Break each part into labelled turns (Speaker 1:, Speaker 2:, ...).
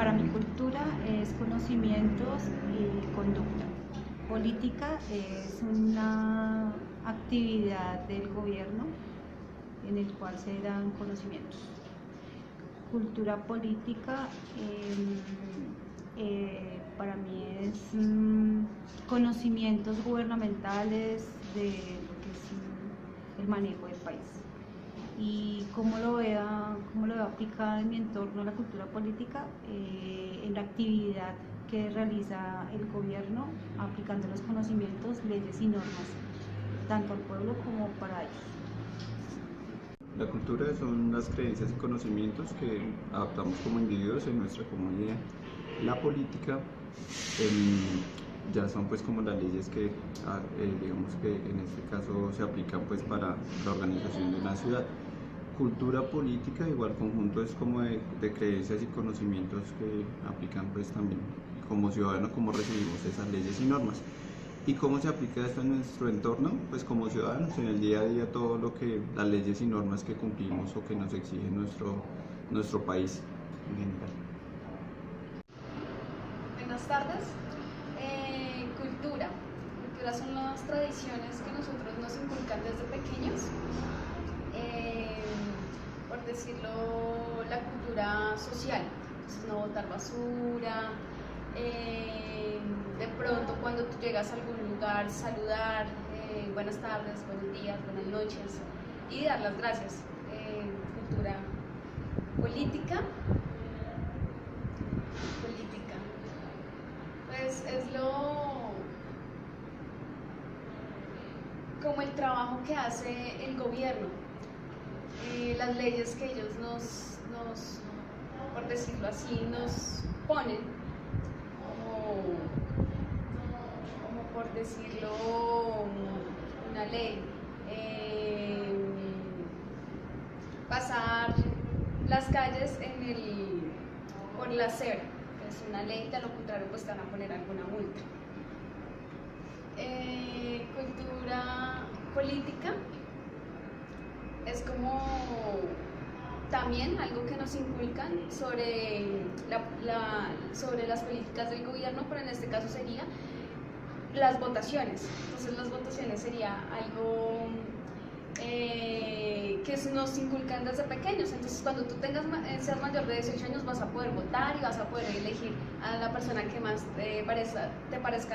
Speaker 1: Para mi cultura es conocimientos y conducta. Política es una actividad del gobierno en el cual se dan conocimientos. Cultura política para mí es conocimientos gubernamentales de lo que es el manejo del país. Y cómo lo veo aplicado en mi entorno la cultura política, en la actividad que realiza el gobierno aplicando los conocimientos, leyes y normas, tanto al pueblo como para ellos.
Speaker 2: La cultura son las creencias y conocimientos que adaptamos como individuos en nuestra comunidad. La política ya son pues como las leyes que digamos que en este caso se aplican pues para la organización de una ciudad. Cultura política igual conjunto es como de creencias y conocimientos que aplican pues también como ciudadanos, cómo recibimos esas leyes y normas. ¿Y cómo se aplica esto en nuestro entorno? Pues como ciudadanos, en el día a día, todo lo que las leyes y normas que cumplimos o que nos exige nuestro país en general.
Speaker 3: Buenas tardes. Cultura son las tradiciones que nosotros nos inculcan desde pequeños. Por decirlo, la cultura social, entonces no botar basura, de pronto cuando tú llegas a algún lugar saludar, buenas tardes, buenos días, buenas noches y dar las gracias. Cultura política, pues es como el trabajo que hace el gobierno, las leyes que ellos nos, por decirlo así, nos ponen, como por decirlo, una ley, pasar las calles por la acera, que es una ley, de lo contrario pues te van a poner alguna multa. Cultura política es como también algo que nos inculcan sobre las políticas del gobierno, pero en este caso sería las votaciones. Entonces las votaciones sería algo que nos inculcan desde pequeños. Entonces cuando tú seas mayor de 18 años vas a poder votar y vas a poder elegir a la persona que más te parezca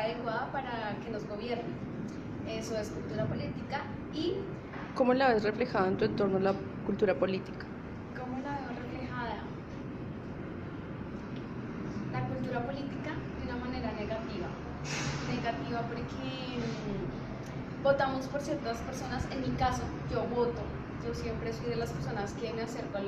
Speaker 3: adecuada para que nos gobierne. Eso es cultura política. Y
Speaker 4: ¿cómo la ves reflejada en tu entorno la cultura política?
Speaker 3: ¿cómo la veo reflejada? La cultura política de una manera negativa porque votamos por ciertas personas. En mi caso, yo voto. Yo siempre soy de las personas que me acerco a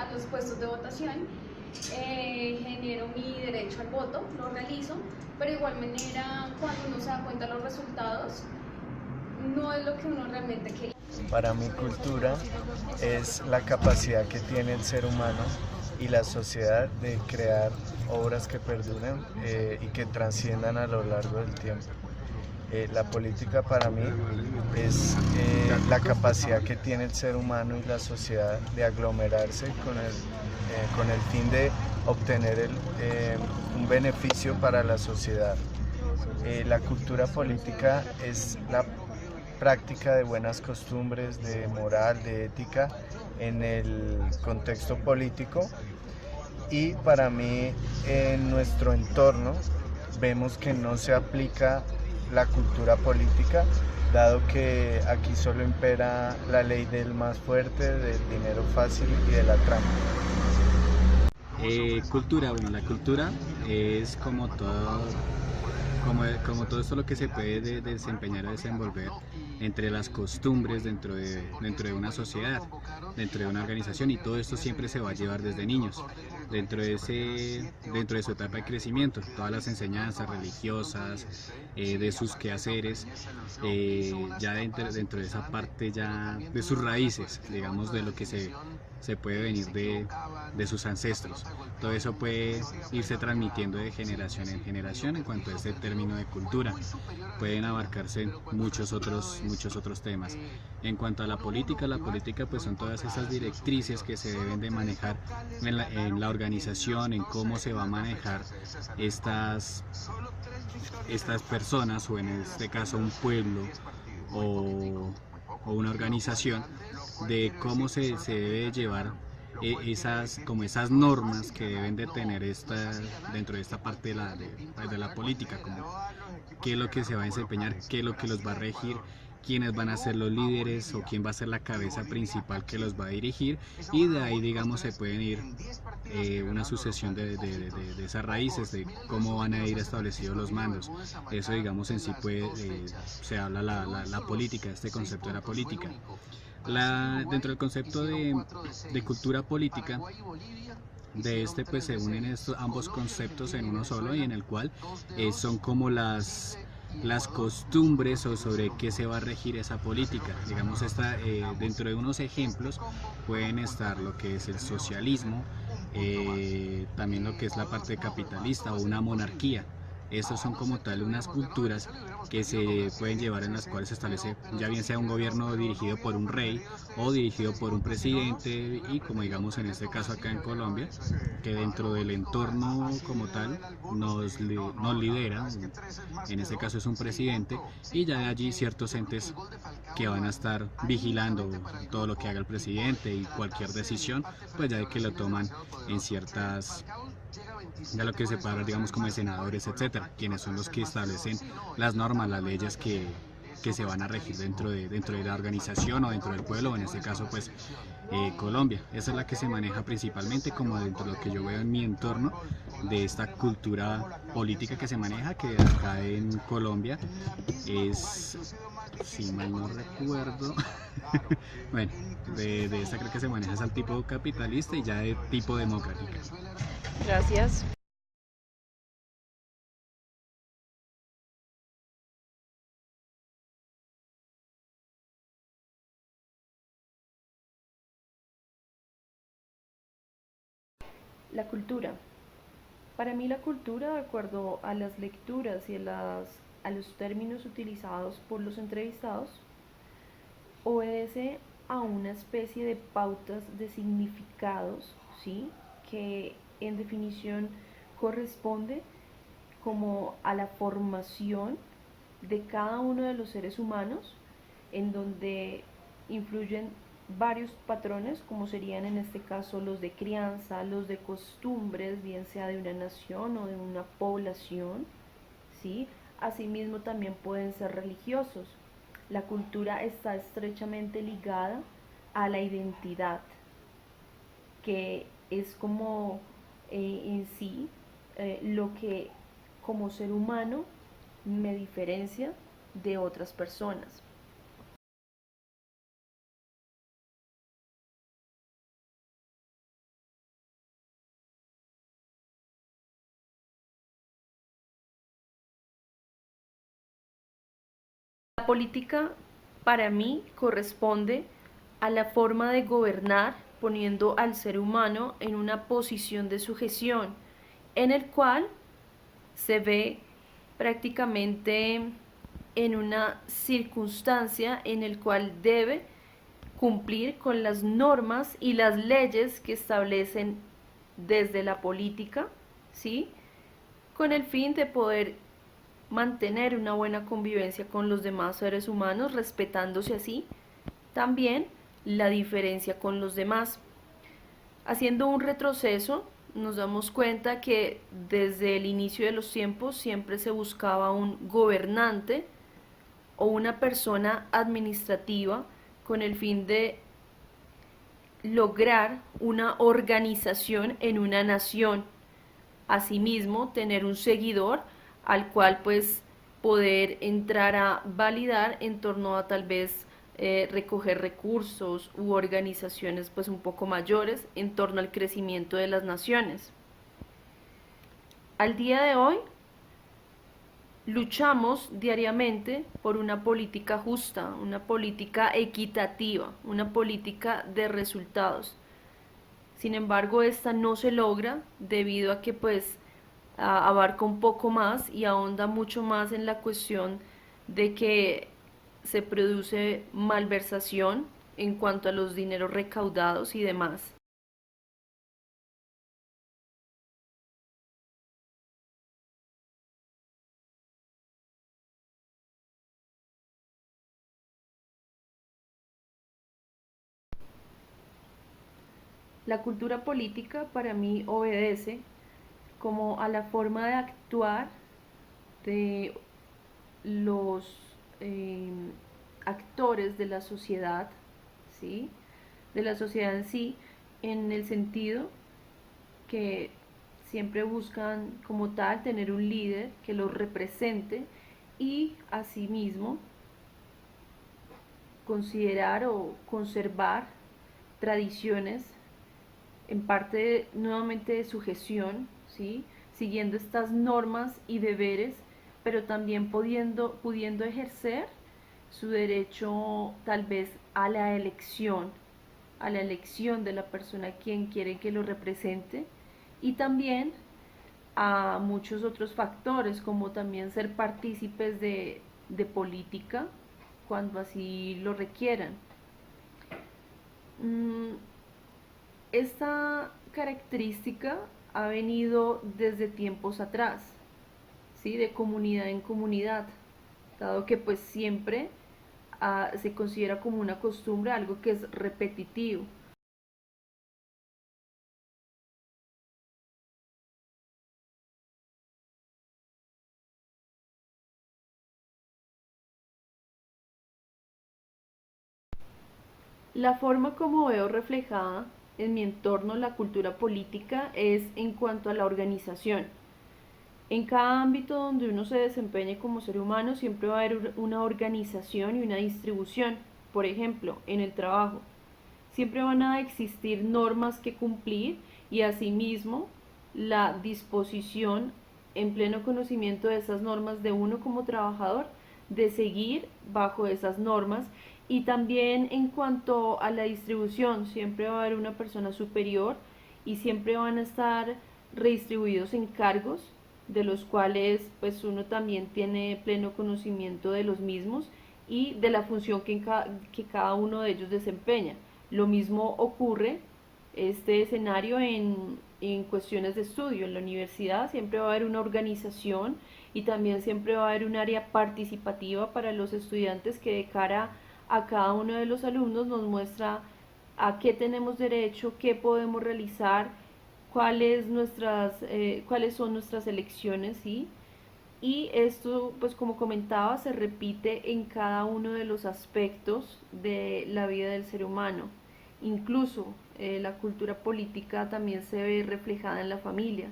Speaker 3: los puestos de votación. Genero mi derecho al voto, lo realizo, pero de igual manera cuando uno se da cuenta de los resultados, no es lo que uno realmente quería.
Speaker 5: Para mi cultura es la capacidad que tiene el ser humano y la sociedad de crear obras que perduren y que trasciendan a lo largo del tiempo. La política para mí es la capacidad que tiene el ser humano y la sociedad de aglomerarse con el fin de obtener un beneficio para la sociedad. La cultura política es la práctica de buenas costumbres, de moral, de ética en el contexto político, y para mí en nuestro entorno vemos que no se aplica la cultura política, dado que aquí solo impera la ley del más fuerte, del dinero fácil y de la trampa.
Speaker 6: Bueno, la cultura es como todo esto lo que se puede desempeñar o desenvolver entre las costumbres dentro de una sociedad, dentro de una organización, y todo esto siempre se va a llevar desde niños, dentro de su etapa de crecimiento, todas las enseñanzas religiosas, de sus quehaceres, ya dentro de esa parte ya de sus raíces, digamos, de lo que se se puede venir de sus ancestros. Todo eso puede irse transmitiendo de generación en generación. En cuanto a este término de cultura, pueden abarcarse muchos otros temas. En cuanto a la política pues son todas esas directrices que se deben de manejar en la organización, en cómo se va a manejar estas personas, o en este caso un pueblo o una organización, de cómo se debe llevar esas normas que deben de tener dentro de esta parte de la política, como qué es lo que se va a desempeñar, qué es lo que los va a regir, quiénes van a ser los líderes o quién va a ser la cabeza principal que los va a dirigir, y de ahí, digamos, se pueden ir una sucesión de esas raíces, de cómo van a ir establecidos los mandos. Eso, digamos, en sí se habla la política, este concepto de la política. Dentro del concepto de cultura política, pues se unen estos ambos conceptos en uno solo, y en el cual son como las costumbres o sobre qué se va a regir esa política. Digamos, dentro de unos ejemplos pueden estar lo que es el socialismo, también lo que es la parte capitalista o una monarquía. Estos son como tal unas culturas que se pueden llevar, en las cuales se establece ya bien sea un gobierno dirigido por un rey o dirigido por un presidente, y como digamos en este caso acá en Colombia, que dentro del entorno como tal nos lidera, en este caso es un presidente, y ya de allí ciertos entes que van a estar vigilando todo lo que haga el presidente, y cualquier decisión pues ya de que lo toman en ciertas, ya lo que se para, digamos, como de senadores, etcétera, quienes son los que establecen las normas, las leyes que se van a regir dentro de la organización o dentro del pueblo, o en este caso pues Colombia. Esa es la que se maneja principalmente, como dentro de lo que yo veo en mi entorno, de esta cultura política que se maneja, que acá en Colombia es, si mal no recuerdo, bueno, de esta creo que se maneja es al tipo capitalista y ya de tipo democrática.
Speaker 4: Gracias. La cultura. Para mí la cultura, de acuerdo a las lecturas y a los términos utilizados por los entrevistados, obedece a una especie de pautas de significados, ¿sí?, que en definición corresponde como a la formación de cada uno de los seres humanos, en donde influyen varios patrones, como serían en este caso los de crianza, los de costumbres, bien sea de una nación o de una población, ¿sí? Asimismo también pueden ser religiosos. La cultura está estrechamente ligada a la identidad, que es como en sí lo que como ser humano me diferencia de otras personas. La política para mí corresponde a la forma de gobernar, poniendo al ser humano en una posición de sujeción, en el cual se ve prácticamente en una circunstancia en el cual debe cumplir con las normas y las leyes que establecen desde la política, ¿sí?, con el fin de poder mantener una buena convivencia con los demás seres humanos, respetándose así también la diferencia con los demás. Haciendo un retroceso, nos damos cuenta que desde el inicio de los tiempos siempre se buscaba un gobernante o una persona administrativa con el fin de lograr una organización en una nación. Asimismo, tener un seguidor al cual pues poder entrar a validar en torno a tal vez recoger recursos u organizaciones pues un poco mayores en torno al crecimiento de las naciones. Al día de hoy luchamos diariamente por una política justa, una política equitativa, una política de resultados. Sin embargo, esta no se logra debido a que pues abarca un poco más y ahonda mucho más en la cuestión de que se produce malversación en cuanto a los dineros recaudados y demás. La cultura política para mí obedece como a la forma de actuar de los eh, actores de la sociedad, ¿sí? De la sociedad en sí, en el sentido que siempre buscan como tal tener un líder que los represente y asimismo considerar o conservar tradiciones en parte nuevamente de sujeción, ¿sí? Siguiendo estas normas y deberes, pero también pudiendo ejercer su derecho tal vez a la elección de la persona quien quiere que lo represente y también a muchos otros factores como también ser partícipes de política cuando así lo requieran. Esta característica ha venido desde tiempos atrás, ¿sí? De comunidad en comunidad, dado que pues siempre se considera como una costumbre, algo que es repetitivo. La forma como veo reflejada en mi entorno la cultura política es en cuanto a la organización. En cada ámbito donde uno se desempeñe como ser humano siempre va a haber una organización y una distribución. Por ejemplo, en el trabajo. Siempre van a existir normas que cumplir y asimismo la disposición en pleno conocimiento de esas normas de uno como trabajador de seguir bajo esas normas y también en cuanto a la distribución siempre va a haber una persona superior y siempre van a estar redistribuidos en cargos de los cuales pues uno también tiene pleno conocimiento de los mismos y de la función que cada uno de ellos desempeña. Lo mismo ocurre este escenario en cuestiones de estudio. En la universidad siempre va a haber una organización y también siempre va a haber un área participativa para los estudiantes que de cara a cada uno de los alumnos nos muestra a qué tenemos derecho, qué podemos realizar, cuáles son nuestras elecciones, ¿sí? Y esto, pues como comentaba, se repite en cada uno de los aspectos de la vida del ser humano. Incluso la cultura política también se ve reflejada en la familia,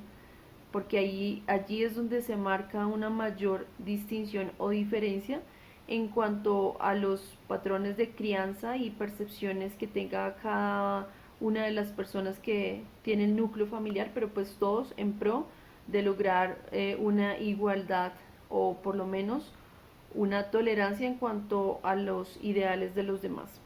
Speaker 4: porque allí es donde se marca una mayor distinción o diferencia en cuanto a los patrones de crianza y percepciones que tenga cada una de las personas que tienen núcleo familiar, pero pues todos en pro de lograr una igualdad o por lo menos una tolerancia en cuanto a los ideales de los demás.